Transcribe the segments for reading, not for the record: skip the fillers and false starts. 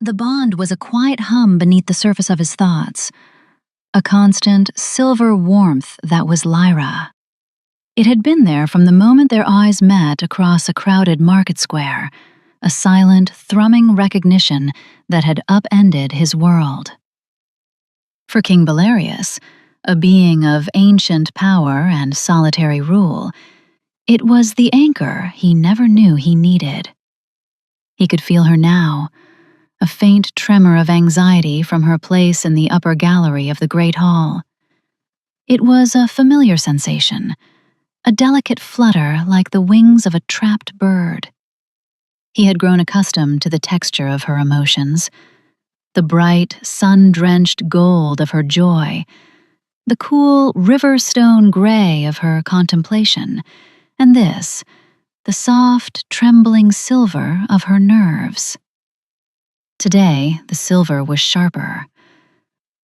The bond was a quiet hum beneath the surface of his thoughts, a constant silver warmth that was Lyra. It had been there from the moment their eyes met across a crowded market square, a silent, thrumming recognition that had upended his world. For King Belarius, a being of ancient power and solitary rule, it was the anchor he never knew he needed. He could feel her now, a faint tremor of anxiety from her place in the upper gallery of the great hall. It was a familiar sensation, a delicate flutter like the wings of a trapped bird. He had grown accustomed to the texture of her emotions, the bright, sun-drenched gold of her joy, the cool river-stone gray of her contemplation, and this, the soft, trembling silver of her nerves. Today, the silver was sharper.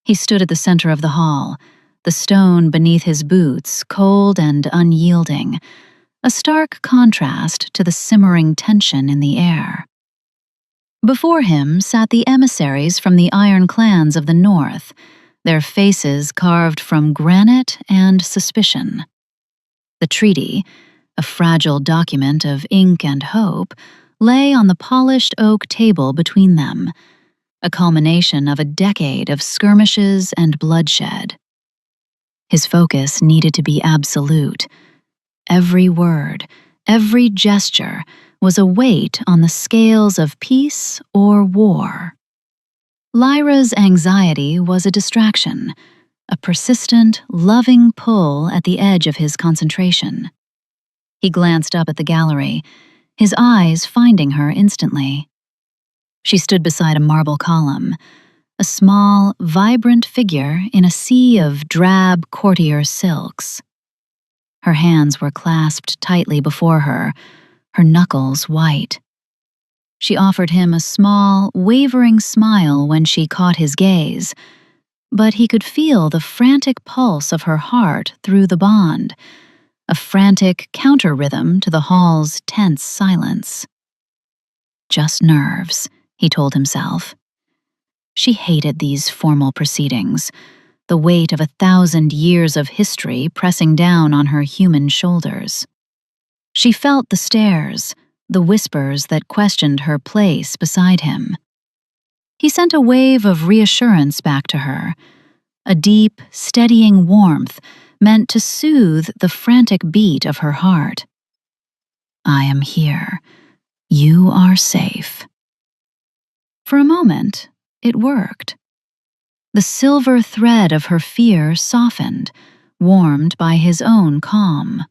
He stood at the center of the hall, the stone beneath his boots cold and unyielding, a stark contrast to the simmering tension in the air. Before him sat the emissaries from the iron clans of the north, their faces carved from granite and suspicion. The treaty, a fragile document of ink and hope, lay on the polished oak table between them, a culmination of a decade of skirmishes and bloodshed. His focus needed to be absolute. Every word, every gesture was a weight on the scales of peace or war. Lyra's anxiety was a distraction, a persistent, loving pull at the edge of his concentration. He glanced up at the gallery, his eyes finding her instantly. She stood beside a marble column, a small, vibrant figure in a sea of drab courtier silks. Her hands were clasped tightly before her, her knuckles white. She offered him a small, wavering smile when she caught his gaze, but he could feel the frantic pulse of her heart through the bond, a frantic counter-rhythm to the hall's tense silence. Just nerves, he told himself. She hated these formal proceedings, the weight of 1,000 years of history pressing down on her human shoulders. She felt the stares, the whispers that questioned her place beside him. He sent a wave of reassurance back to her, a deep, steadying warmth meant to soothe the frantic beat of her heart. "I am here. You are safe." For a moment, it worked. The silver thread of her fear softened, warmed by his own calm.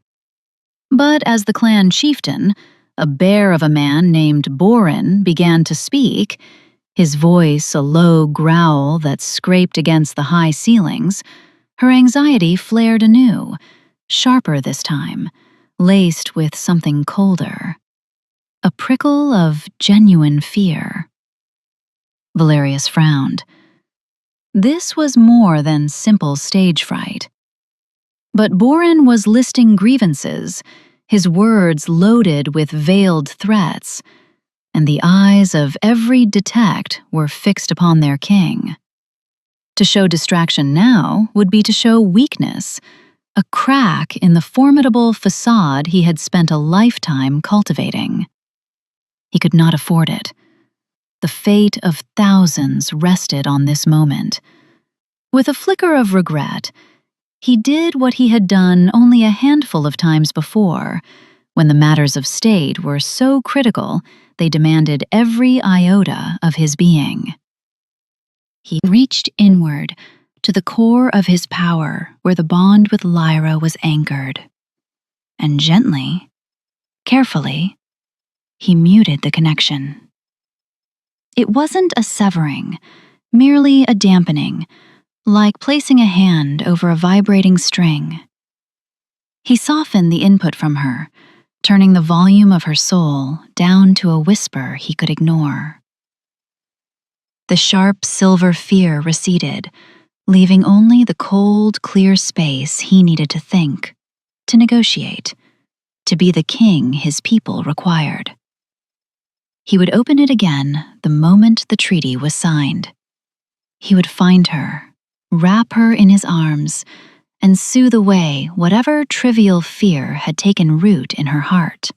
But as the clan chieftain, a bear of a man named Borin, began to speak, his voice a low growl that scraped against the high ceilings, her anxiety flared anew, sharper this time, laced with something colder. A prickle of genuine fear. Belarius frowned. This was more than simple stage fright. But Borin was listing grievances, his words loaded with veiled threats, and the eyes of every detect were fixed upon their king. To show distraction now would be to show weakness, a crack in the formidable facade he had spent a lifetime cultivating. He could not afford it. The fate of thousands rested on this moment. With a flicker of regret, he did what he had done only a handful of times before, when the matters of state were so critical they demanded every iota of his being. He reached inward, to the core of his power where the bond with Lyra was anchored, and gently, carefully, he muted the connection. It wasn't a severing, merely a dampening, like placing a hand over a vibrating string. He softened the input from her, turning the volume of her soul down to a whisper he could ignore. The sharp silver fear receded, leaving only the cold, clear space he needed to think, to negotiate, to be the king his people required. He would open it again the moment the treaty was signed. He would find her, wrap her in his arms, and soothe away whatever trivial fear had taken root in her heart.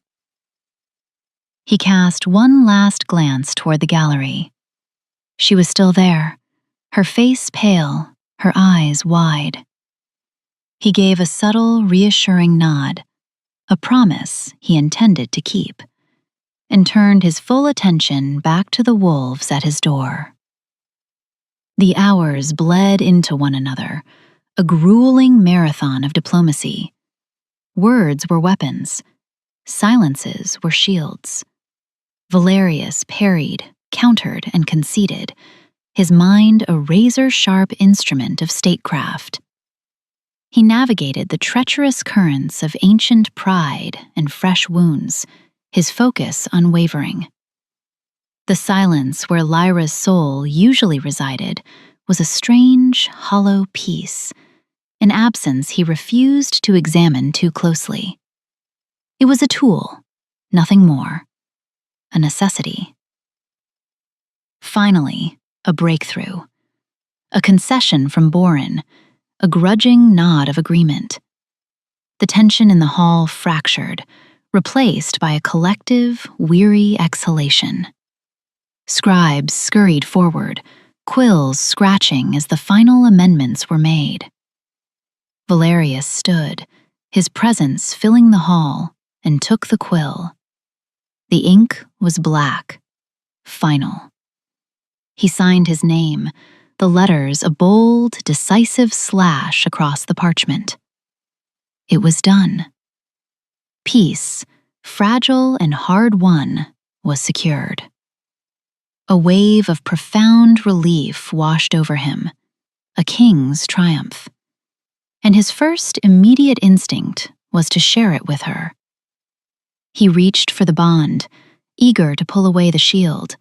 He cast one last glance toward the gallery. She was still there, her face pale, her eyes wide. He gave a subtle, reassuring nod, a promise he intended to keep, and turned his full attention back to the wolves at his door. The hours bled into one another, a grueling marathon of diplomacy. Words were weapons, silences were shields. Valerius parried, countered, and conceded, his mind a razor-sharp instrument of statecraft. He navigated the treacherous currents of ancient pride and fresh wounds, his focus unwavering. The silence where Lyra's soul usually resided was a strange, hollow peace, an absence he refused to examine too closely. It was a tool, nothing more, a necessity. Finally, a breakthrough, a concession from Boren, a grudging nod of agreement. The tension in the hall fractured, replaced by a collective, weary exhalation. Scribes scurried forward, quills scratching as the final amendments were made. Valerius stood, his presence filling the hall, and took the quill. The ink was black, final. He signed his name, the letters a bold, decisive slash across the parchment. It was done. Peace, fragile and hard-won, was secured. A wave of profound relief washed over him, a king's triumph. And his first immediate instinct was to share it with her. He reached for the bond, eager to pull away the shield,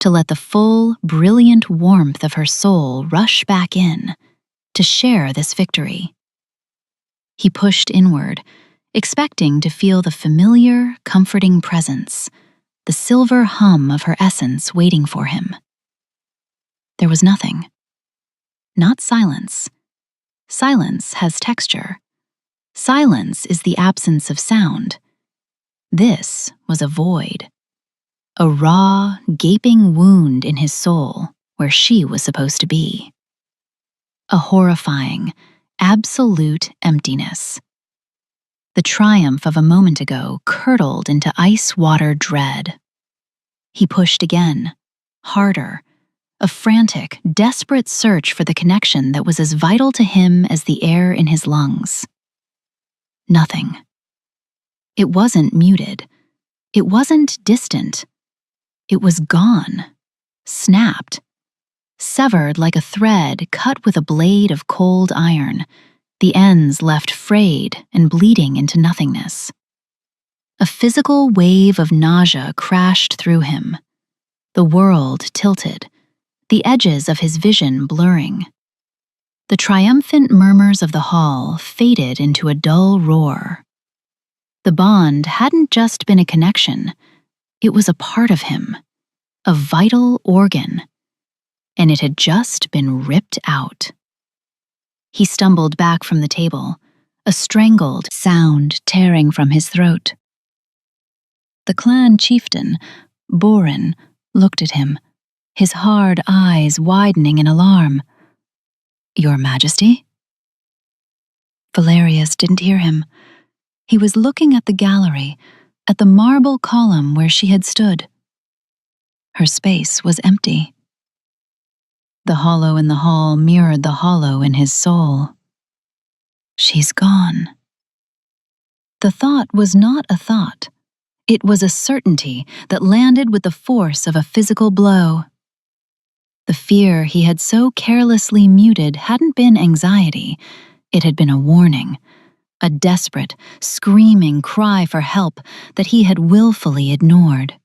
to let the full, brilliant warmth of her soul rush back in, to share this victory. He pushed inward, expecting to feel the familiar, comforting presence, the silver hum of her essence waiting for him. There was nothing. Not silence. Silence has texture. Silence is the absence of sound. This was a void. A raw, gaping wound in his soul where she was supposed to be. A horrifying, absolute emptiness. The triumph of a moment ago curdled into ice-water dread. He pushed again, harder, a frantic, desperate search for the connection that was as vital to him as the air in his lungs. Nothing. It wasn't muted. It wasn't distant. It was gone, snapped, severed like a thread cut with a blade of cold iron, the ends left frayed and bleeding into nothingness. A physical wave of nausea crashed through him. The world tilted, the edges of his vision blurring. The triumphant murmurs of the hall faded into a dull roar. The bond hadn't just been a connection, it was a part of him, a vital organ, and it had just been ripped out. He stumbled back from the table, a strangled sound tearing from his throat. The clan chieftain, Boren, looked at him, his hard eyes widening in alarm. "Your Majesty?" Valerius didn't hear him. He was looking at the gallery, at the marble column where she had stood. Her space was empty. The hollow in the hall mirrored the hollow in his soul. She's gone. The thought was not a thought. It was a certainty that landed with the force of a physical blow. The fear he had so carelessly muted hadn't been anxiety. It had been a warning, a desperate, screaming cry for help that he had willfully ignored.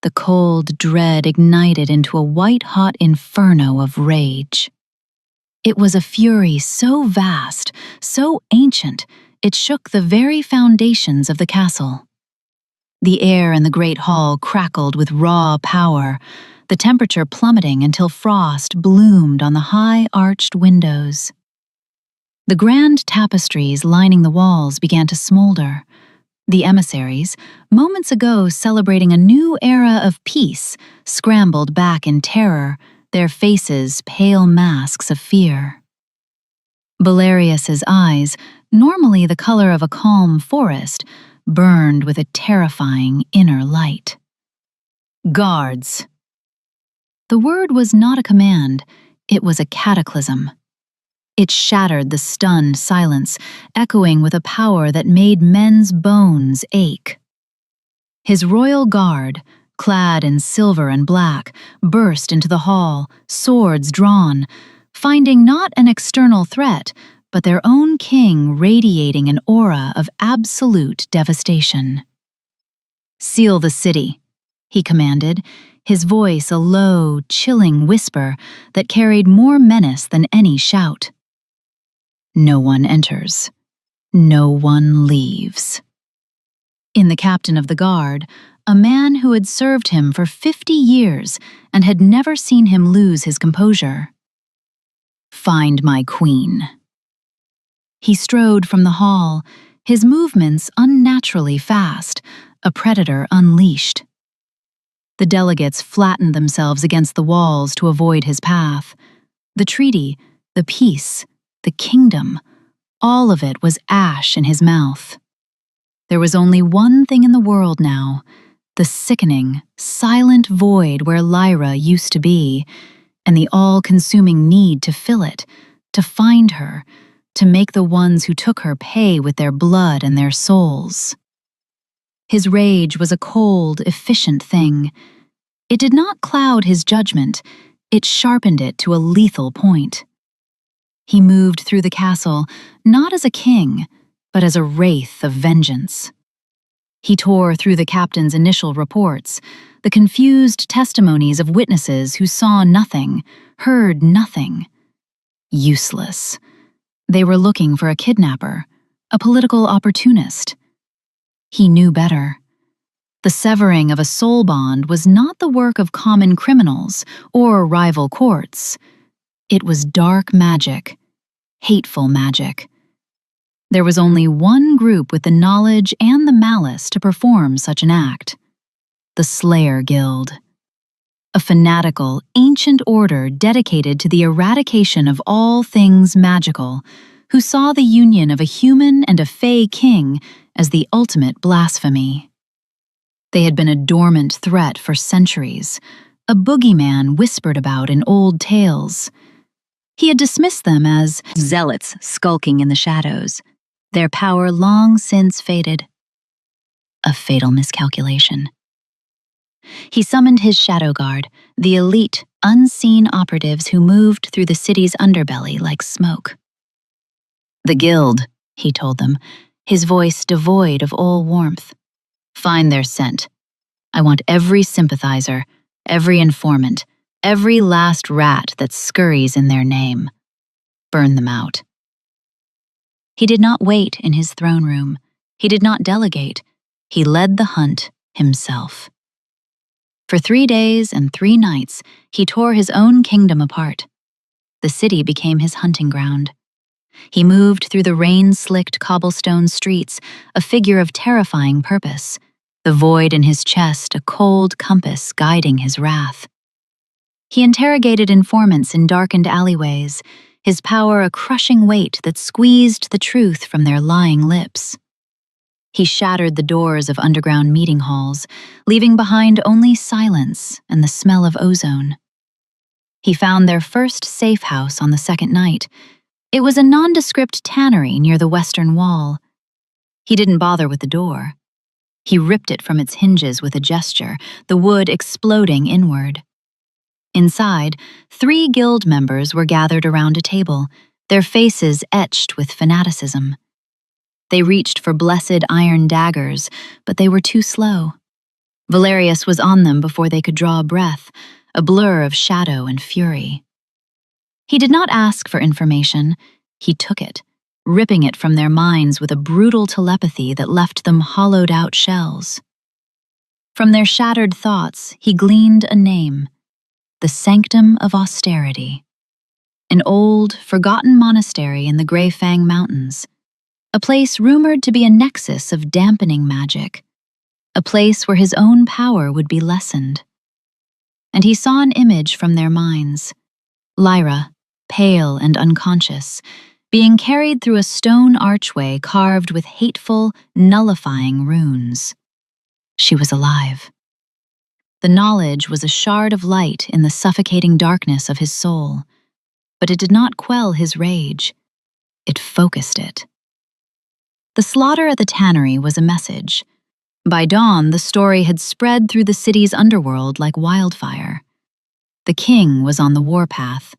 The cold dread ignited into a white-hot inferno of rage. It was a fury so vast, so ancient, it shook the very foundations of the castle. The air in the great hall crackled with raw power, the temperature plummeting until frost bloomed on the high arched windows. The grand tapestries lining the walls began to smolder. The emissaries, moments ago celebrating a new era of peace, scrambled back in terror, their faces pale masks of fear. Valerius's eyes, normally the color of a calm forest, burned with a terrifying inner light. Guards! The word was not a command, it was a cataclysm. It shattered the stunned silence, echoing with a power that made men's bones ache. His royal guard, clad in silver and black, burst into the hall, swords drawn, finding not an external threat, but their own king radiating an aura of absolute devastation. "Seal the city," he commanded, his voice a low, chilling whisper that carried more menace than any shout. No one enters. No one leaves. In the captain of the guard, a man who had served him for 50 years and had never seen him lose his composure. "Find my queen." He strode from the hall, his movements unnaturally fast, a predator unleashed. The delegates flattened themselves against the walls to avoid his path. The treaty, the peace, the kingdom, all of it was ash in his mouth. There was only one thing in the world now, the sickening, silent void where Lyra used to be, and the all-consuming need to fill it, to find her, to make the ones who took her pay with their blood and their souls. His rage was a cold, efficient thing. It did not cloud his judgment, it sharpened it to a lethal point. He moved through the castle, not as a king, but as a wraith of vengeance. He tore through the captain's initial reports, the confused testimonies of witnesses who saw nothing, heard nothing. Useless. They were looking for a kidnapper, a political opportunist. He knew better. The severing of a soul bond was not the work of common criminals or rival courts. It was dark magic, hateful magic. There was only one group with the knowledge and the malice to perform such an act: the Slayer Guild. A fanatical, ancient order dedicated to the eradication of all things magical, who saw the union of a human and a fey king as the ultimate blasphemy. They had been a dormant threat for centuries, a boogeyman whispered about in old tales. He had dismissed them as zealots skulking in the shadows, their power long since faded. A fatal miscalculation. He summoned his shadow guard, the elite, unseen operatives who moved through the city's underbelly like smoke. "The guild," he told them, his voice devoid of all warmth. "Find their scent. I want every sympathizer, every informant, every last rat that scurries in their name. Burn them out." He did not wait in his throne room. He did not delegate. He led the hunt himself. For 3 days and 3 nights, he tore his own kingdom apart. The city became his hunting ground. He moved through the rain-slicked cobblestone streets, a figure of terrifying purpose, the void in his chest a cold compass guiding his wrath. He interrogated informants in darkened alleyways, his power a crushing weight that squeezed the truth from their lying lips. He shattered the doors of underground meeting halls, leaving behind only silence and the smell of ozone. He found their first safe house on the second night. It was a nondescript tannery near the western wall. He didn't bother with the door. He ripped it from its hinges with a gesture, the wood exploding inward. Inside, 3 guild members were gathered around a table, their faces etched with fanaticism. They reached for blessed iron daggers, but they were too slow. Valerius was on them before they could draw a breath, a blur of shadow and fury. He did not ask for information. He took it, ripping it from their minds with a brutal telepathy that left them hollowed-out shells. From their shattered thoughts, he gleaned a name: the Sanctum of Austerity. An old, forgotten monastery in the Grey Fang Mountains. A place rumored to be a nexus of dampening magic. A place where his own power would be lessened. And he saw an image from their minds. Lyra, pale and unconscious, being carried through a stone archway carved with hateful, nullifying runes. She was alive. The knowledge was a shard of light in the suffocating darkness of his soul, but it did not quell his rage. It focused it. The slaughter at the tannery was a message. By dawn, the story had spread through the city's underworld like wildfire. The king was on the warpath.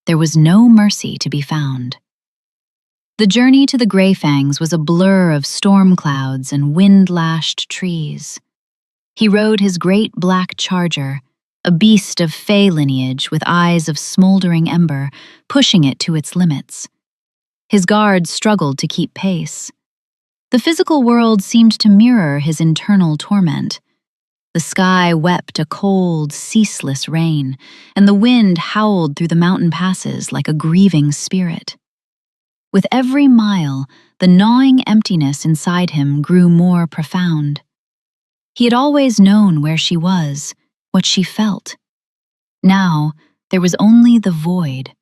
There was no mercy to be found. The journey to the Grey Fangs was a blur of storm clouds and wind-lashed trees. He rode his great black charger, a beast of fey lineage with eyes of smoldering ember, pushing it to its limits. His guards struggled to keep pace. The physical world seemed to mirror his internal torment. The sky wept a cold, ceaseless rain, and the wind howled through the mountain passes like a grieving spirit. With every mile, the gnawing emptiness inside him grew more profound. He had always known where she was, what she felt. Now, there was only the void,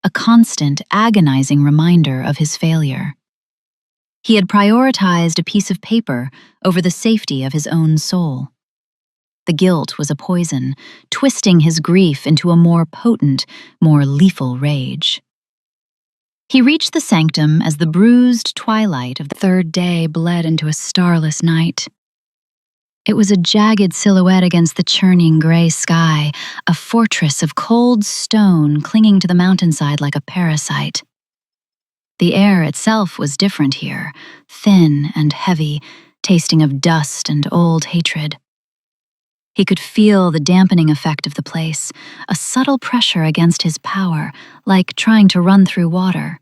a constant, agonizing reminder of his failure. He had prioritized a piece of paper over the safety of his own soul. The guilt was a poison, twisting his grief into a more potent, more lethal rage. He reached the sanctum as the bruised twilight of the third day bled into a starless night. It was a jagged silhouette against the churning gray sky, a fortress of cold stone clinging to the mountainside like a parasite. The air itself was different here, thin and heavy, tasting of dust and old hatred. He could feel the dampening effect of the place, a subtle pressure against his power, like trying to run through water.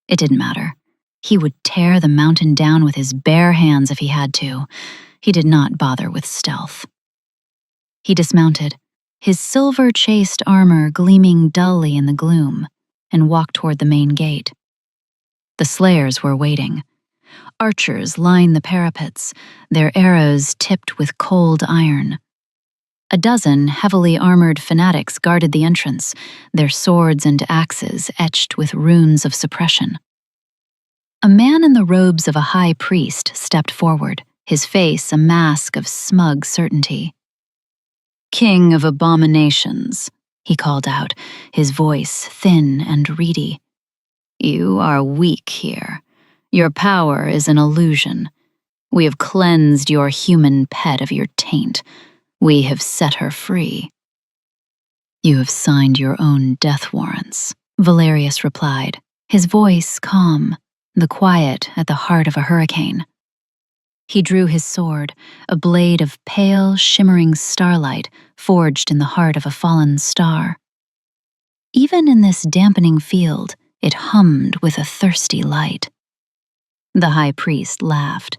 It didn't matter. He would tear the mountain down with his bare hands if he had to. He did not bother with stealth. He dismounted, his silver-chased armor gleaming dully in the gloom, and walked toward the main gate. The slayers were waiting. Archers lined the parapets, their arrows tipped with cold iron. A dozen heavily armored fanatics guarded the entrance, their swords and axes etched with runes of suppression. A man in the robes of a high priest stepped forward, his face a mask of smug certainty. "King of abominations," he called out, his voice thin and reedy. "You are weak here. Your power is an illusion. We have cleansed your human pet of your taint. We have set her free." "You have signed your own death warrants," Valerius replied, his voice calm, the quiet at the heart of a hurricane. He drew his sword, a blade of pale, shimmering starlight forged in the heart of a fallen star. Even in this dampening field, it hummed with a thirsty light. The high priest laughed.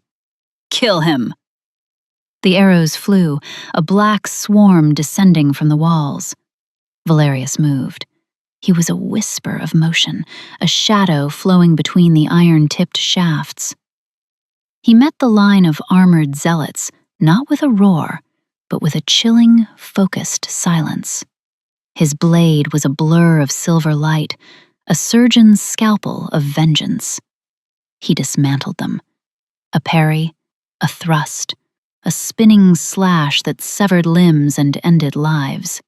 "Kill him!" The arrows flew, a black swarm descending from the walls. Valerius moved. He was a whisper of motion, a shadow flowing between the iron-tipped shafts. He met the line of armored zealots, not with a roar, but with a chilling, focused silence. His blade was a blur of silver light, a surgeon's scalpel of vengeance. He dismantled them. A parry, a thrust, a spinning slash that severed limbs and ended lives.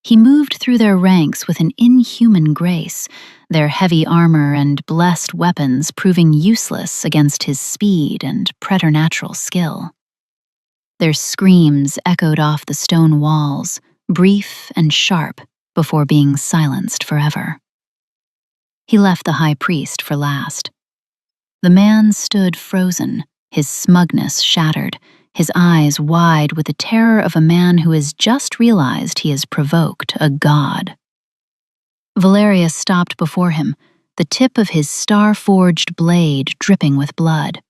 He moved through their ranks with an inhuman grace, their heavy armor and blessed weapons proving useless against his speed and preternatural skill. Their screams echoed off the stone walls, brief and sharp, before being silenced forever. He left the high priest for last. The man stood frozen, his smugness shattered, his eyes wide with the terror of a man who has just realized he has provoked a god. Valerius stopped before him, the tip of his star-forged blade dripping with blood.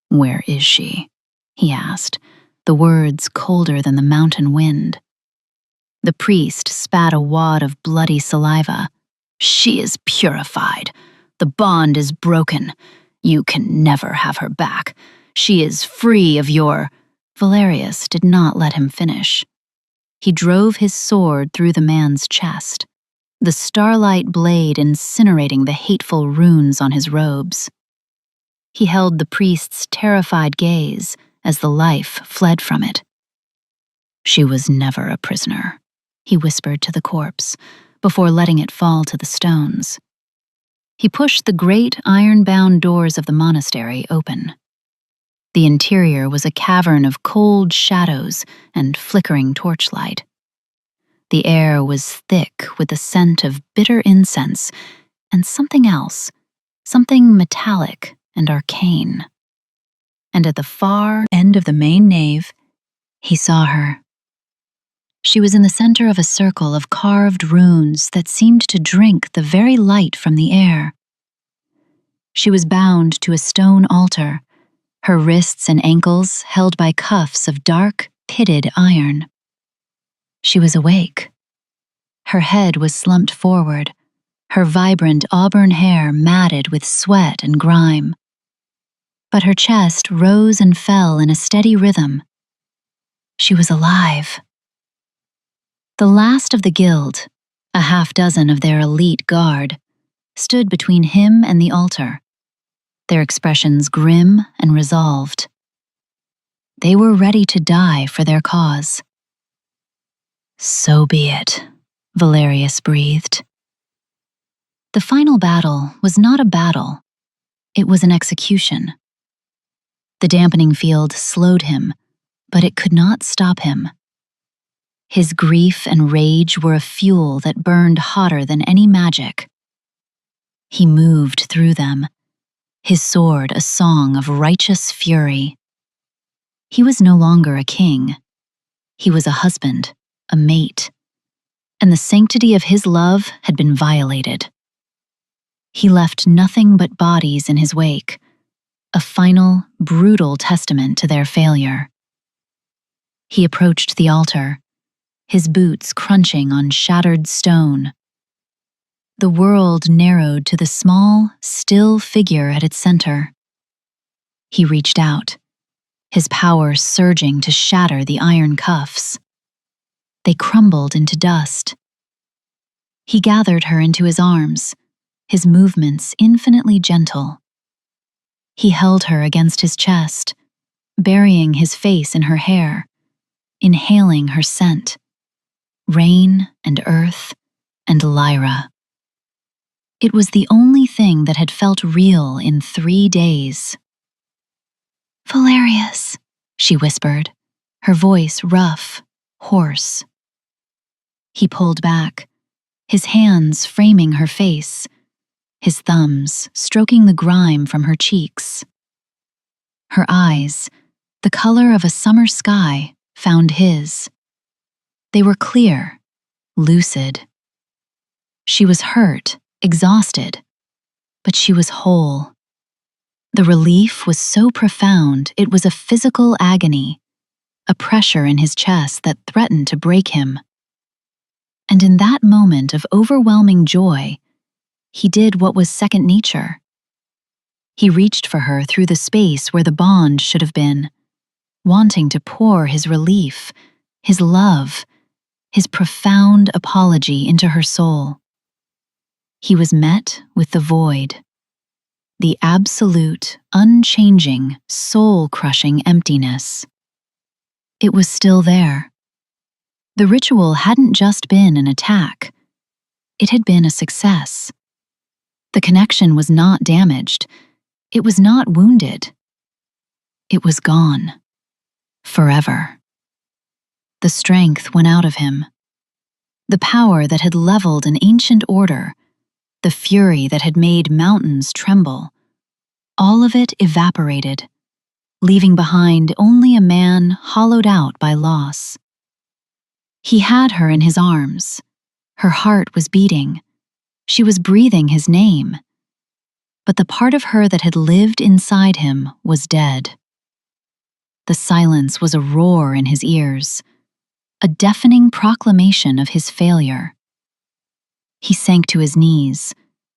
"Where is she?" he asked, the words colder than the mountain wind. The priest spat a wad of bloody saliva. "She is purified. The bond is broken. You can never have her back. She is free of your—" Valerius did not let him finish. He drove his sword through the man's chest, the starlight blade incinerating the hateful runes on his robes. He held the priest's terrified gaze as the life fled from it. "She was never a prisoner," he whispered to the corpse, before letting it fall to the stones. He pushed the great iron-bound doors of the monastery open. The interior was a cavern of cold shadows and flickering torchlight. The air was thick with the scent of bitter incense and something else, something metallic and arcane. And at the far end of the main nave, he saw her. She was in the center of a circle of carved runes that seemed to drink the very light from the air. She was bound to a stone altar, her wrists and ankles held by cuffs of dark, pitted iron. She was awake. Her head was slumped forward, her vibrant auburn hair matted with sweat and grime. But her chest rose and fell in a steady rhythm. She was alive. The last of the guild, a half-dozen of their elite guard, stood between him and the altar, their expressions grim and resolved. They were ready to die for their cause. "So be it," Valerius breathed. The final battle was not a battle. It was an execution. The dampening field slowed him, but it could not stop him. His grief and rage were a fuel that burned hotter than any magic. He moved through them, his sword a song of righteous fury. He was no longer a king. He was a husband, a mate, and the sanctity of his love had been violated. He left nothing but bodies in his wake, a final, brutal testament to their failure. He approached the altar, his boots crunching on shattered stone. The world narrowed to the small, still figure at its center. He reached out, his power surging to shatter the iron cuffs. They crumbled into dust. He gathered her into his arms, his movements infinitely gentle. He held her against his chest, burying his face in her hair, inhaling her scent, rain and earth and Lyra. It was the only thing that had felt real in 3 days. "Valerius," she whispered, her voice rough, hoarse. He pulled back, his hands framing her face, his thumbs stroking the grime from her cheeks. Her eyes, the color of a summer sky, found his. They were clear, lucid. She was hurt, exhausted, but she was whole. The relief was so profound it was a physical agony, a pressure in his chest that threatened to break him. And in that moment of overwhelming joy, he did what was second nature. He reached for her through the space where the bond should have been, wanting to pour his relief, his love, his profound apology into her soul. He was met with the void, the absolute, unchanging, soul-crushing emptiness. It was still there. The ritual hadn't just been an attack. It had been a success. The connection was not damaged. It was not wounded. It was gone. Forever. The strength went out of him. The power that had leveled an ancient order, the fury that had made mountains tremble, all of it evaporated, leaving behind only a man hollowed out by loss. He had her in his arms. Her heart was beating. She was breathing his name. But the part of her that had lived inside him was dead. The silence was a roar in his ears, a deafening proclamation of his failure. He sank to his knees,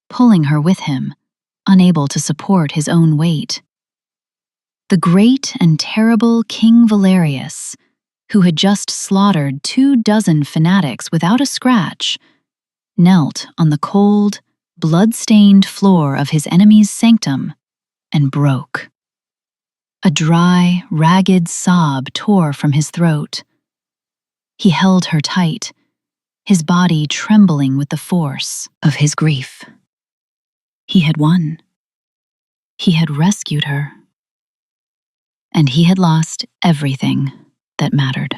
pulling her with him, unable to support his own weight. The great and terrible King Valerius, who had just slaughtered 24 fanatics without a scratch, knelt on the cold, blood-stained floor of his enemy's sanctum and broke. A dry, ragged sob tore from his throat. He held her tight, his body trembling with the force of his grief. He had won. He had rescued her. And he had lost everything that mattered.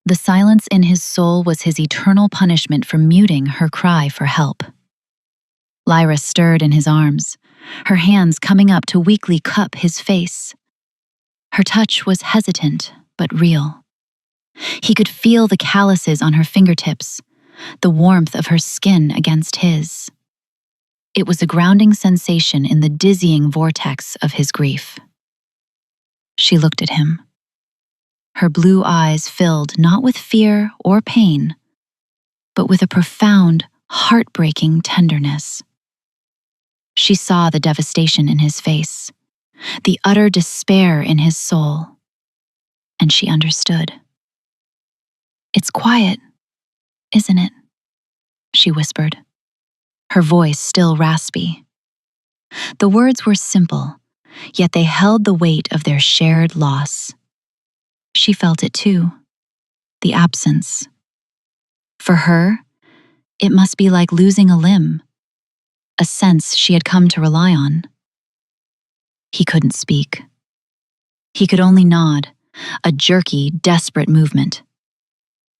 The silence in his soul was his eternal punishment for muting her cry for help. Lyra stirred in his arms, her hands coming up to weakly cup his face. Her touch was hesitant but real. He could feel the calluses on her fingertips, the warmth of her skin against his. It was a grounding sensation in the dizzying vortex of his grief. She looked at him. Her blue eyes filled not with fear or pain, but with a profound, heartbreaking tenderness. She saw the devastation in his face, the utter despair in his soul, and she understood. "It's quiet, isn't it?" she whispered, her voice still raspy. The words were simple, yet they held the weight of their shared loss. She felt it too, the absence. For her, it must be like losing a limb, a sense she had come to rely on. He couldn't speak. He could only nod, a jerky, desperate movement.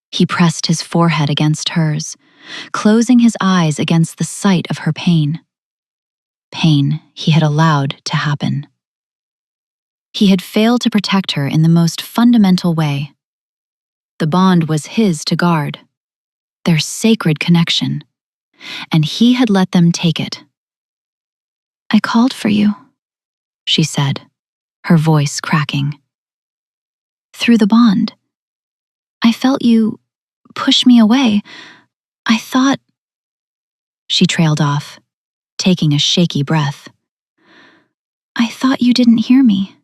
He pressed his forehead against hers, closing his eyes against the sight of her pain. Pain he had allowed to happen. He had failed to protect her in the most fundamental way. The bond was his to guard, their sacred connection, and he had let them take it. "I called for you," she said, her voice cracking. "Through the bond. I felt you push me away. I thought—" She trailed off, taking a shaky breath. "I thought you didn't hear me."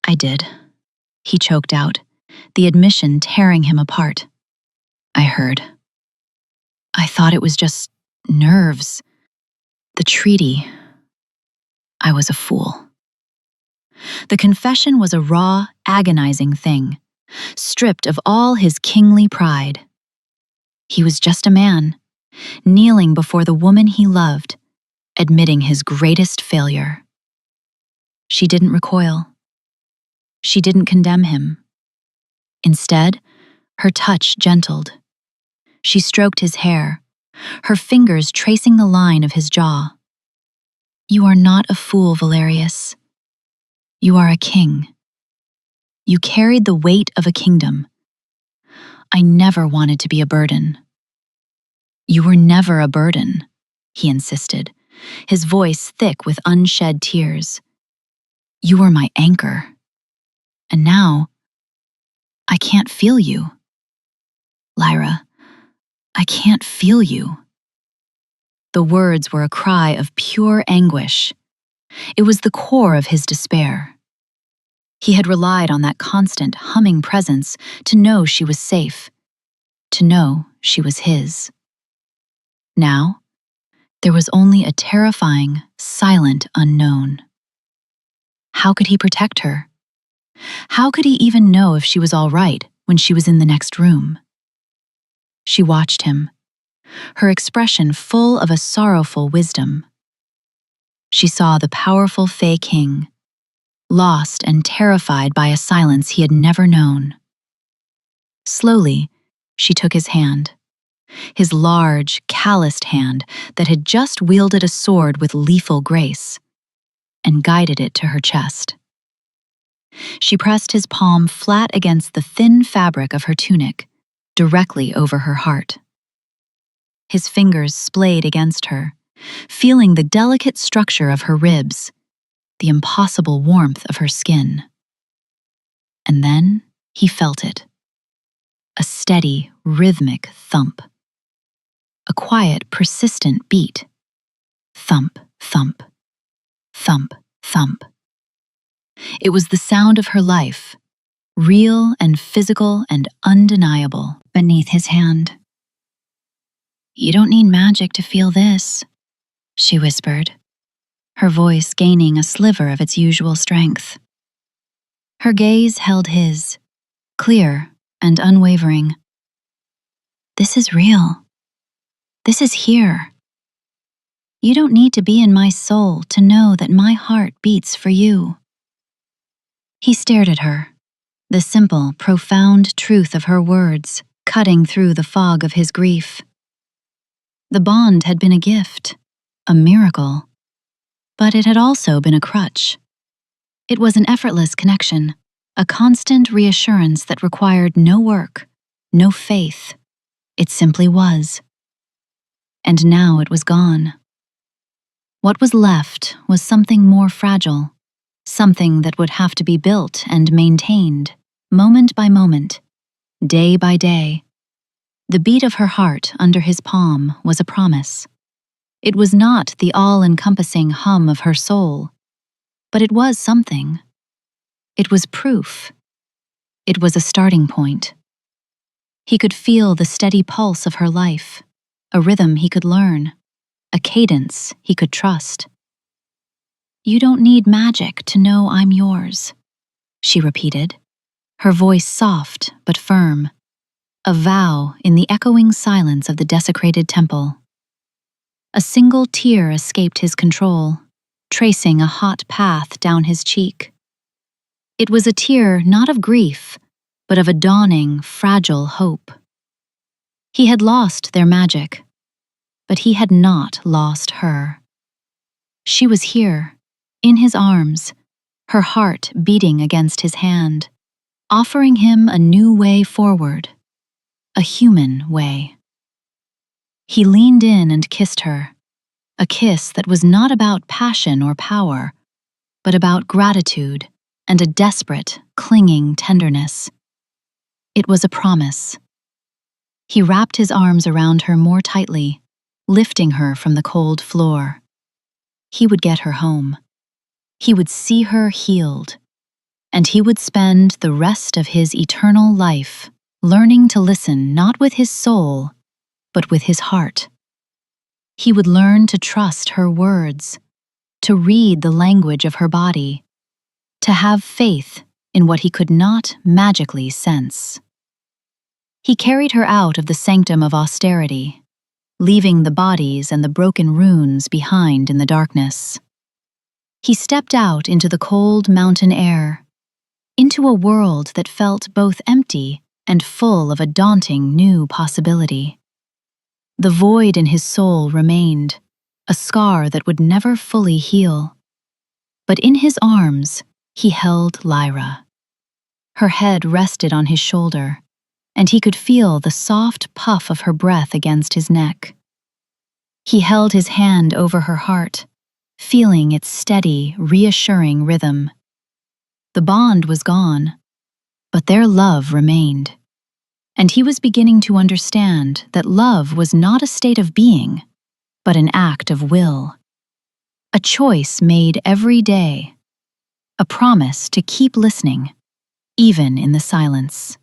"I did," he choked out, the admission tearing him apart. "I heard. I thought it was just nerves. The treaty. I was a fool." The confession was a raw, agonizing thing, stripped of all his kingly pride. He was just a man, kneeling before the woman he loved, admitting his greatest failure. She didn't recoil. She didn't condemn him. Instead, her touch gentled. She stroked his hair, her fingers tracing the line of his jaw. "You are not a fool, Valerius. You are a king. You carried the weight of a kingdom. I never wanted to be a burden." "You were never a burden," he insisted, his voice thick with unshed tears. "You were my anchor. And now, I can't feel you. Lyra, I can't feel you." The words were a cry of pure anguish. It was the core of his despair. He had relied on that constant, humming presence to know she was safe, to know she was his. Now, there was only a terrifying, silent unknown. How could he protect her? How could he even know if she was all right when she was in the next room? She watched him, her expression full of a sorrowful wisdom. She saw the powerful Fey King, lost and terrified by a silence he had never known. Slowly, she took his hand, his large, calloused hand that had just wielded a sword with lethal grace, and guided it to her chest. She pressed his palm flat against the thin fabric of her tunic, directly over her heart. His fingers splayed against her, feeling the delicate structure of her ribs, the impossible warmth of her skin. And then he felt it. A steady, rhythmic thump. A quiet, persistent beat. Thump, thump, thump, thump. It was the sound of her life, real and physical and undeniable, beneath his hand. "You don't need magic to feel this," she whispered, her voice gaining a sliver of its usual strength. Her gaze held his, clear and unwavering. "This is real. This is here. You don't need to be in my soul to know that my heart beats for you." He stared at her, the simple, profound truth of her words cutting through the fog of his grief. The bond had been a gift, a miracle, but it had also been a crutch. It was an effortless connection, a constant reassurance that required no work, no faith. It simply was. And now it was gone. What was left was something more fragile, something that would have to be built and maintained, moment by moment, day by day. The beat of her heart under his palm was a promise. It was not the all-encompassing hum of her soul, but it was something. It was proof. It was a starting point. He could feel the steady pulse of her life, a rhythm he could learn, a cadence he could trust. "You don't need magic to know I'm yours," she repeated, her voice soft but firm, a vow in the echoing silence of the desecrated temple. A single tear escaped his control, tracing a hot path down his cheek. It was a tear not of grief, but of a dawning, fragile hope. He had lost their magic, but he had not lost her. She was here, in his arms, her heart beating against his hand, offering him a new way forward, a human way. He leaned in and kissed her, a kiss that was not about passion or power, but about gratitude and a desperate, clinging tenderness. It was a promise. He wrapped his arms around her more tightly, lifting her from the cold floor. He would get her home. He would see her healed, and he would spend the rest of his eternal life learning to listen not with his soul, but with his heart. He would learn to trust her words, to read the language of her body, to have faith in what he could not magically sense. He carried her out of the sanctum of austerity, leaving the bodies and the broken runes behind in the darkness. He stepped out into the cold mountain air, into a world that felt both empty and full of a daunting new possibility. The void in his soul remained, a scar that would never fully heal. But in his arms, he held Lyra. Her head rested on his shoulder, and he could feel the soft puff of her breath against his neck. He held his hand over her heart, feeling its steady, reassuring rhythm. The bond was gone, but their love remained. And he was beginning to understand that love was not a state of being, but an act of will. A choice made every day, a promise to keep listening, even in the silence.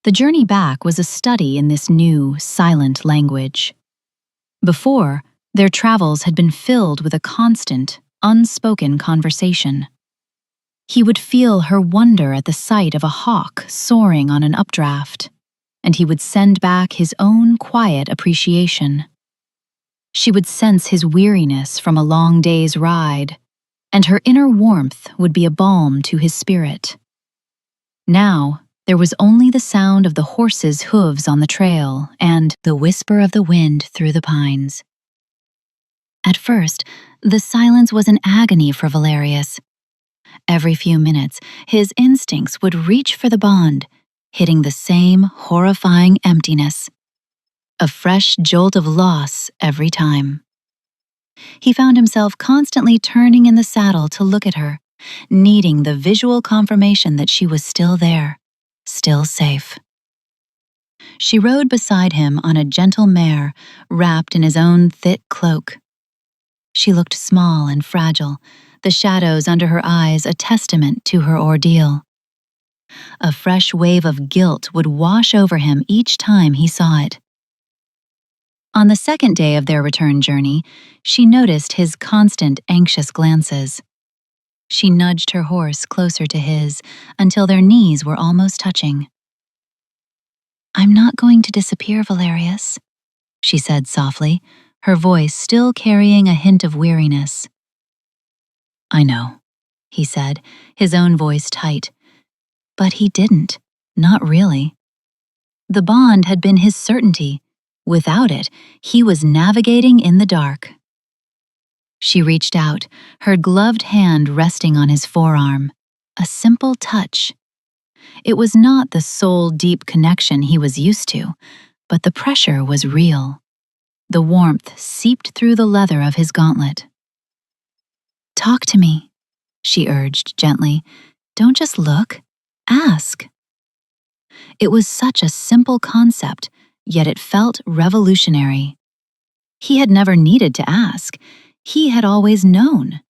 The journey back was a study in this new, silent language. Before, their travels had been filled with a constant, unspoken conversation. He would feel her wonder at the sight of a hawk soaring on an updraft, and he would send back his own quiet appreciation. She would sense his weariness from a long day's ride, and her inner warmth would be a balm to his spirit. Now, there was only the sound of the horses' hooves on the trail and the whisper of the wind through the pines. At first, the silence was an agony for Valerius. Every few minutes, his instincts would reach for the bond, hitting the same horrifying emptiness. A fresh jolt of loss every time. He found himself constantly turning in the saddle to look at her, needing the visual confirmation that she was still there, still safe. She rode beside him on a gentle mare, wrapped in his own thick cloak. She looked small and fragile, the shadows under her eyes a testament to her ordeal. A fresh wave of guilt would wash over him each time he saw it. On the second day of their return journey, she noticed his constant anxious glances. She nudged her horse closer to his until their knees were almost touching. "I'm not going to disappear, Valerius," she said softly, her voice still carrying a hint of weariness. "I know," he said, his own voice tight. But he didn't, not really. The bond had been his certainty. Without it, he was navigating in the dark. She reached out, her gloved hand resting on his forearm. A simple touch. It was not the soul-deep connection he was used to, but the pressure was real. The warmth seeped through the leather of his gauntlet. "Talk to me," she urged gently. "Don't just look. Ask." It was such a simple concept, yet it felt revolutionary. He had never needed to ask. He had always known.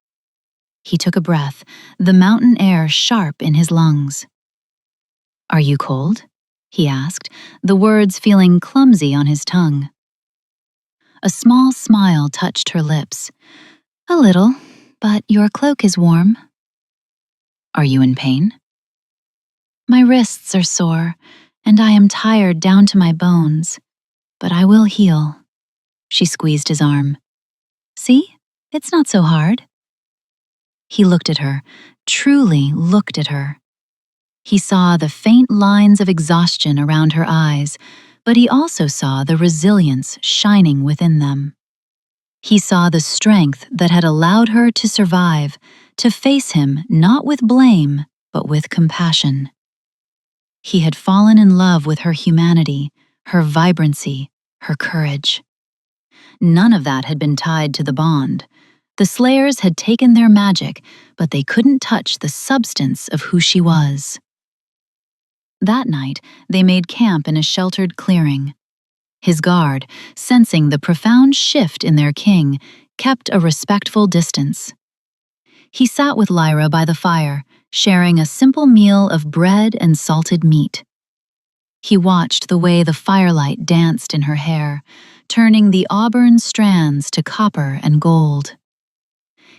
He took a breath, the mountain air sharp in his lungs. "Are you cold?" he asked, the words feeling clumsy on his tongue. A small smile touched her lips. "A little, but your cloak is warm." "Are you in pain?" "My wrists are sore, and I am tired down to my bones, but I will heal." She squeezed his arm. "See? It's not so hard." He looked at her, truly looked at her. He saw the faint lines of exhaustion around her eyes, but he also saw the resilience shining within them. He saw the strength that had allowed her to survive, to face him not with blame, but with compassion. He had fallen in love with her humanity, her vibrancy, her courage. None of that had been tied to the bond. The Slayers had taken their magic, but they couldn't touch the substance of who she was. That night, they made camp in a sheltered clearing. His guard, sensing the profound shift in their king, kept a respectful distance. He sat with Lyra by the fire, sharing a simple meal of bread and salted meat. He watched the way the firelight danced in her hair, turning the auburn strands to copper and gold.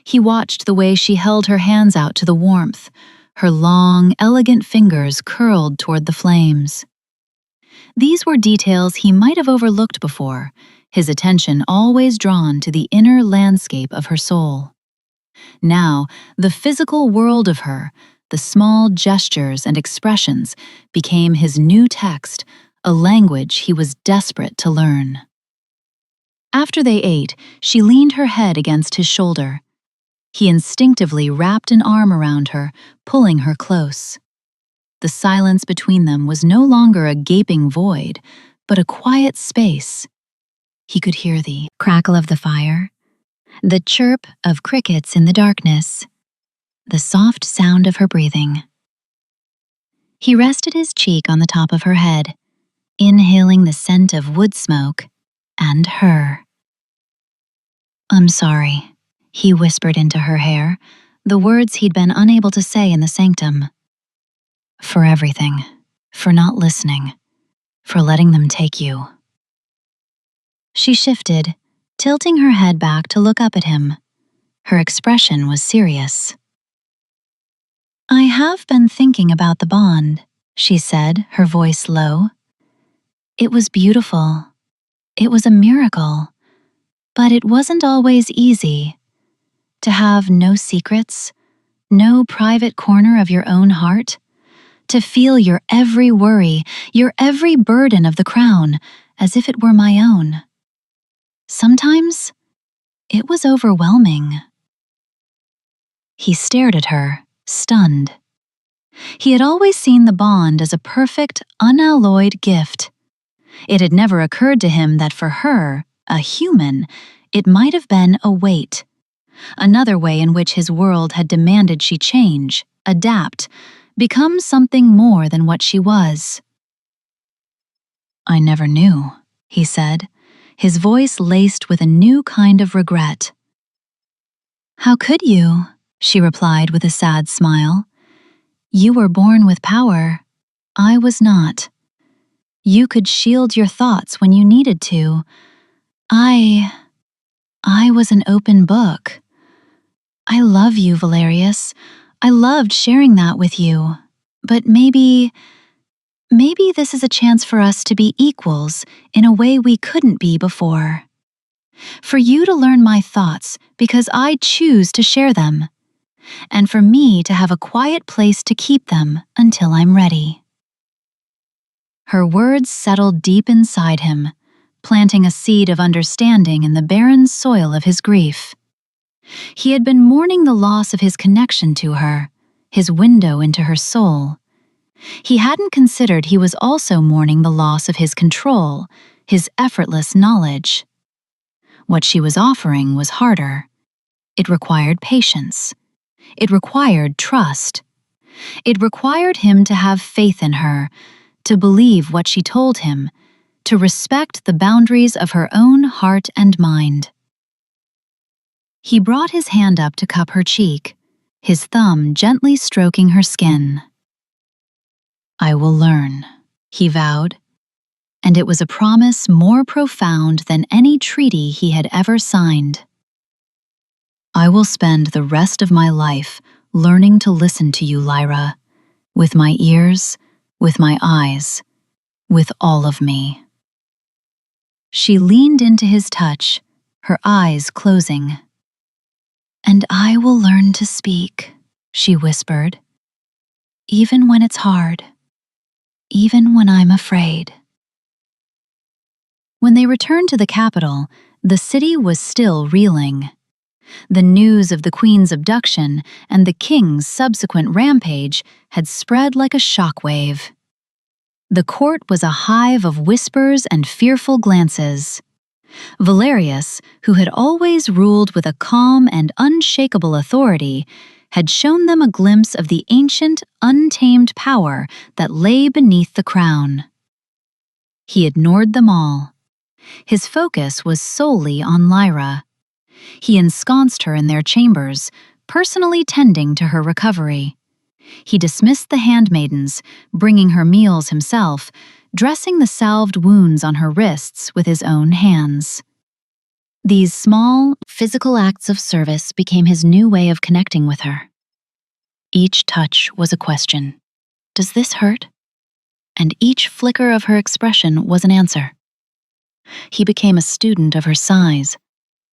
He watched the way she held her hands out to the warmth, her long, elegant fingers curled toward the flames. These were details he might have overlooked before, his attention always drawn to the inner landscape of her soul. Now, the physical world of her, the small gestures and expressions, became his new text, a language he was desperate to learn. After they ate, she leaned her head against his shoulder. He instinctively wrapped an arm around her, pulling her close. The silence between them was no longer a gaping void, but a quiet space. He could hear the crackle of the fire, the chirp of crickets in the darkness, the soft sound of her breathing. He rested his cheek on the top of her head, inhaling the scent of wood smoke and her. "I'm sorry," he whispered into her hair, the words he'd been unable to say in the sanctum. "For everything, for not listening, for letting them take you." She shifted, tilting her head back to look up at him. Her expression was serious. "I have been thinking about the bond," she said, her voice low. "It was beautiful. It was a miracle. But it wasn't always easy. To have no secrets, no private corner of your own heart, to feel your every worry, your every burden of the crown, as if it were my own. Sometimes, it was overwhelming." He stared at her, stunned. He had always seen the bond as a perfect, unalloyed gift. It had never occurred to him that for her, a human, It might have been a weight, another way in which his world had demanded she change, adapt, become something more than what she was. "I never knew," he said, his voice laced with a new kind of regret. "How could you?" she replied with a sad smile. "You were born with power. I was not. You could shield your thoughts when you needed to. I was an open book. I love you, Valerius. I loved sharing that with you. But maybe this is a chance for us to be equals in a way we couldn't be before. For you to learn my thoughts because I choose to share them, and for me to have a quiet place to keep them until I'm ready." Her words settled deep inside him, planting a seed of understanding in the barren soil of his grief. He had been mourning the loss of his connection to her, his window into her soul. He hadn't considered he was also mourning the loss of his control, his effortless knowledge. What she was offering was harder. It required patience. It required trust. It required him to have faith in her, to believe what she told him, to respect the boundaries of her own heart and mind. He brought his hand up to cup her cheek, his thumb gently stroking her skin. "I will learn," he vowed, and it was a promise more profound than any treaty he had ever signed. "I will spend the rest of my life learning to listen to you, Lyra, with my ears, with my eyes, with all of me." She leaned into his touch, her eyes closing. "And I will learn to speak," she whispered, "even when it's hard, even when I'm afraid." When they returned to the capital, the city was still reeling. The news of the Queen's abduction and the King's subsequent rampage had spread like a shockwave. The court was a hive of whispers and fearful glances. Valerius, who had always ruled with a calm and unshakable authority, had shown them a glimpse of the ancient, untamed power that lay beneath the crown. He ignored them all. His focus was solely on Lyra. He ensconced her in their chambers, personally tending to her recovery. He dismissed the handmaidens, bringing her meals himself, dressing the salved wounds on her wrists with his own hands. These small, physical acts of service became his new way of connecting with her. Each touch was a question. "Does this hurt?" And each flicker of her expression was an answer. He became a student of her sighs,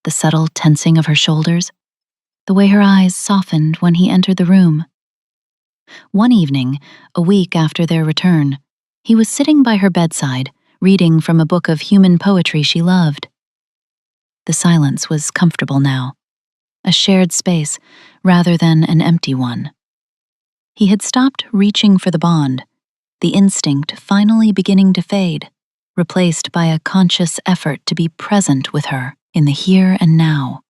the subtle tensing of her shoulders, the way her eyes softened when he entered the room. One evening, a week after their return, he was sitting by her bedside, reading from a book of human poetry she loved. The silence was comfortable now, a shared space rather than an empty one. He had stopped reaching for the bond, the instinct finally beginning to fade, replaced by a conscious effort to be present with her in the here and now.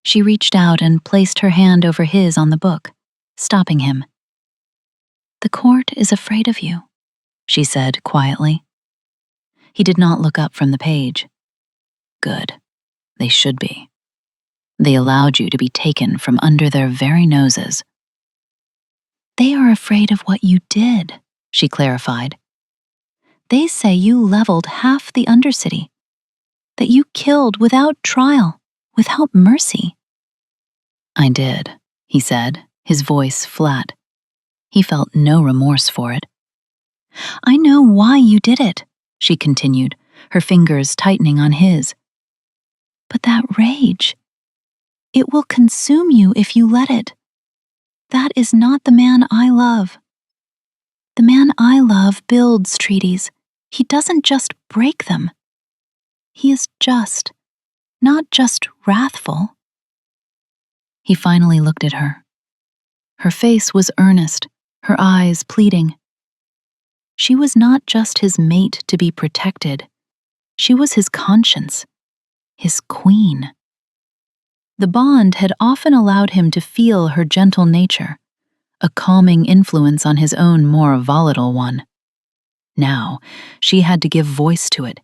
She reached out and placed her hand over his on the book, stopping him. "The court is afraid of you," she said quietly. He did not look up from the page. "Good. They should be. They allowed you to be taken from under their very noses." "They are afraid of what you did," she clarified. "They say you leveled half the Undercity, that you killed without trial, without mercy." "I did," he said, his voice flat. He felt no remorse for it. "I know why you did it," she continued, her fingers tightening on his. "But that rage, it will consume you if you let it. That is not the man I love. The man I love builds treaties. He doesn't just break them. He is just, not just wrathful." He finally looked at her. Her face was earnest, her eyes pleading. She was not just his mate to be protected. She was his conscience, his queen. The bond had often allowed him to feel her gentle nature, a calming influence on his own more volatile one. Now, she had to give voice to it,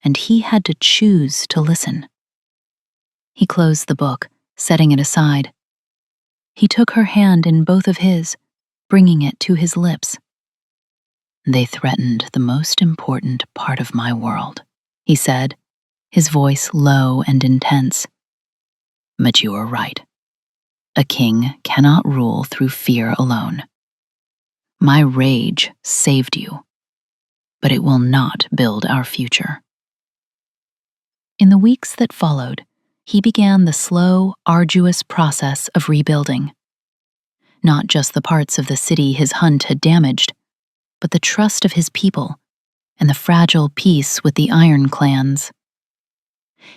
and he had to choose to listen. He closed the book, setting it aside. He took her hand in both of his, bringing it to his lips. "They threatened the most important part of my world," he said, his voice low and intense. "But you are right. A king cannot rule through fear alone. My rage saved you, but it will not build our future." In the weeks that followed, he began the slow, arduous process of rebuilding. Not just the parts of the city his hunt had damaged, but the trust of his people and the fragile peace with the Iron Clans.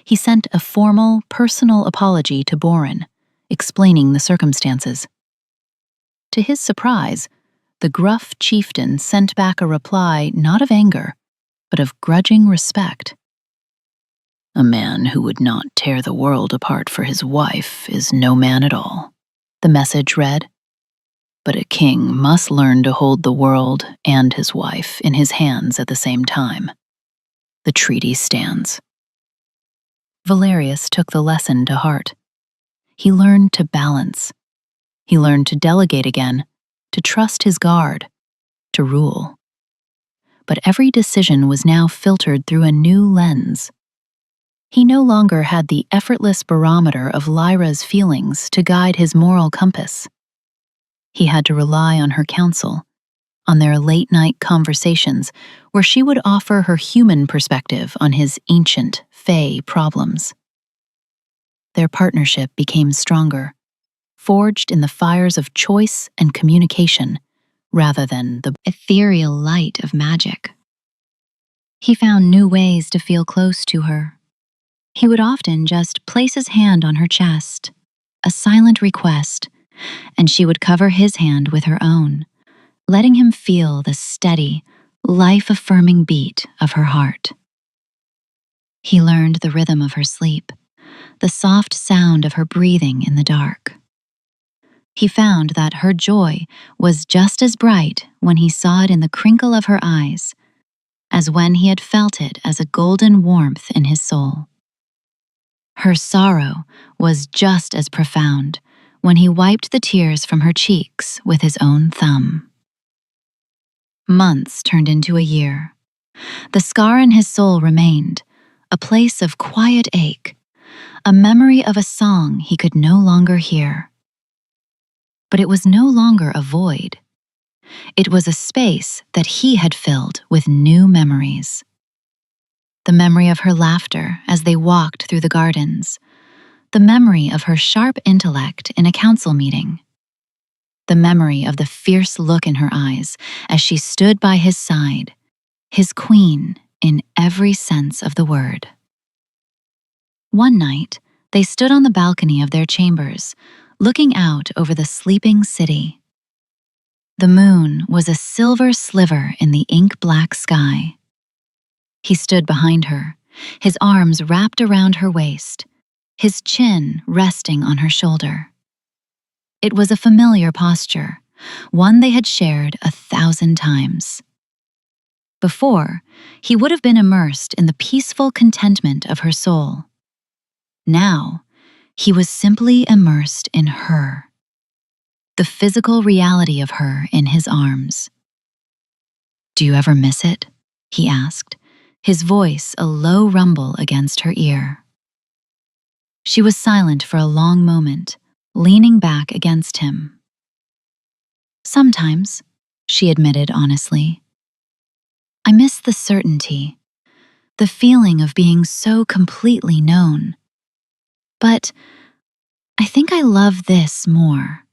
He sent a formal, personal apology to Borin, explaining the circumstances. To his surprise, the gruff chieftain sent back a reply not of anger, but of grudging respect. "A man who would not tear the world apart for his wife is no man at all," the message read. "But a king must learn to hold the world and his wife in his hands at the same time. The treaty stands." Valerius took the lesson to heart. He learned to balance. He learned to delegate again, to trust his guard, to rule. But every decision was now filtered through a new lens. He no longer had the effortless barometer of Lyra's feelings to guide his moral compass. He had to rely on her counsel, on their late-night conversations where she would offer her human perspective on his ancient, fey problems. Their partnership became stronger, forged in the fires of choice and communication, rather than the ethereal light of magic. He found new ways to feel close to her. He would often just place his hand on her chest, a silent request, and she would cover his hand with her own, letting him feel the steady, life-affirming beat of her heart. He learned the rhythm of her sleep, the soft sound of her breathing in the dark. He found that her joy was just as bright when he saw it in the crinkle of her eyes as when he had felt it as a golden warmth in his soul. Her sorrow was just as profound when he wiped the tears from her cheeks with his own thumb. Months turned into a year. The scar in his soul remained, a place of quiet ache, a memory of a song he could no longer hear. But it was no longer a void. It was a space that he had filled with new memories. The memory of her laughter as they walked through the gardens, the memory of her sharp intellect in a council meeting, the memory of the fierce look in her eyes as she stood by his side, his queen in every sense of the word. One night, they stood on the balcony of their chambers, looking out over the sleeping city. The moon was a silver sliver in the ink-black sky. He stood behind her, his arms wrapped around her waist, his chin resting on her shoulder. It was a familiar posture, one they had shared 1,000 times. Before, he would have been immersed in the peaceful contentment of her soul. Now, he was simply immersed in her, the physical reality of her in his arms. "Do you ever miss it?" he asked, his voice a low rumble against her ear. She was silent for a long moment, leaning back against him. "Sometimes," she admitted honestly. "I miss the certainty, the feeling of being so completely known. But I think I love this more."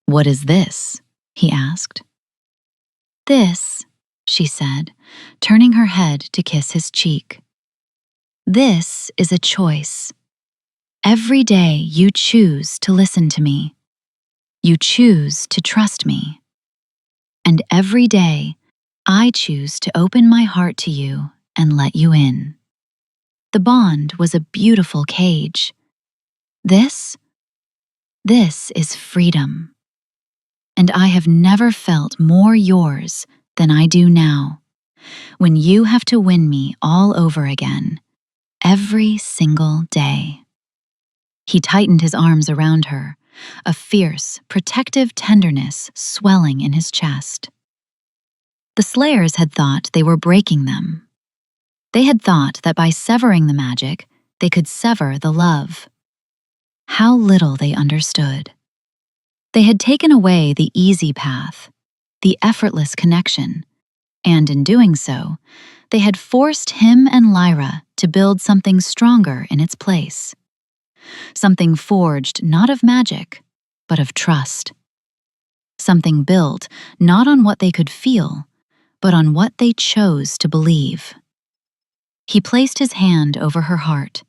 "What is this?" he asked. "This," she said, turning her head to kiss his cheek. "This is a choice. Every day you choose to listen to me. You choose to trust me. And every day I choose to open my heart to you and let you in." The bond was a beautiful cage. This is freedom. And I have never felt more yours than I do now, when you have to win me all over again, every single day. He tightened his arms around her, a fierce, protective tenderness swelling in his chest. The Slayers had thought they were breaking them. They had thought that by severing the magic, they could sever the love. How little they understood. They had taken away the easy path, the effortless connection, and in doing so, they had forced him and Lyra to build something stronger in its place. Something forged not of magic, but of trust. Something built not on what they could feel, but on what they chose to believe. He placed his hand over her heart,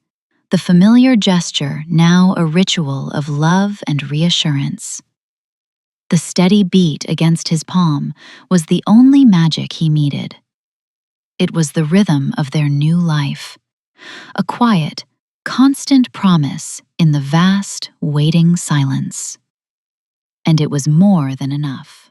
the familiar gesture now a ritual of love and reassurance. The steady beat against his palm was the only magic he needed. It was the rhythm of their new life, a quiet, constant promise in the vast, waiting silence. And it was more than enough.